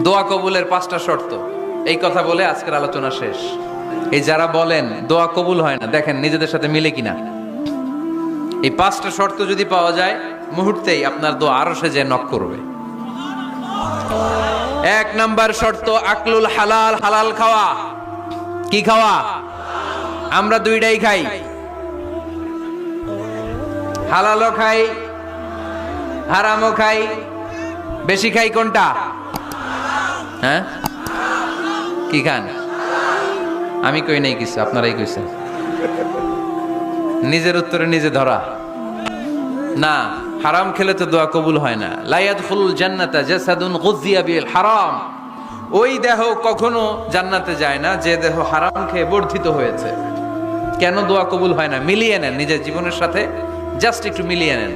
দোয়া কবুলের 5টা শর্ত, এই কথা বলে আজকের আলোচনা শেষ। এই যারা বলেন দোয়া কবুল হয় না, দেখেন নিজেদের সাথে মিলে কিনা। এই 5টা শর্ত যদি পাওয়া যায়, মুহূর্তেই আপনার দোয়া আরশে যে নক করবে। 1 নাম্বার শর্ত আকলুল হালাল, হালাল খাওয়া। কি খাওয়া? আমরা দুইটাই খাই, হালালও খাই হারামও খাই। বেশি খাই কোনটা? হ্যাঁ, কি খান? আমি কই নাই কিছু, আপনারাই কইছেন। নিজের উত্তরে নিজে ধরা না। হারাম খেলে তো দোয়া কবুল হয় না। লা ইয়াদখুলুল জান্নাতা জাসাদুন গুযিয়া বিল হারাম। ওই দেহ কখনো জান্নাতে যায় না যে দেহ হারাম খেয়ে বর্ধিত হয়েছে। কেন দোয়া কবুল হয় না? মিলিয়ে নেন নিজের জীবনের সাথে, জাস্ট একটু মিলিয়ে নেন।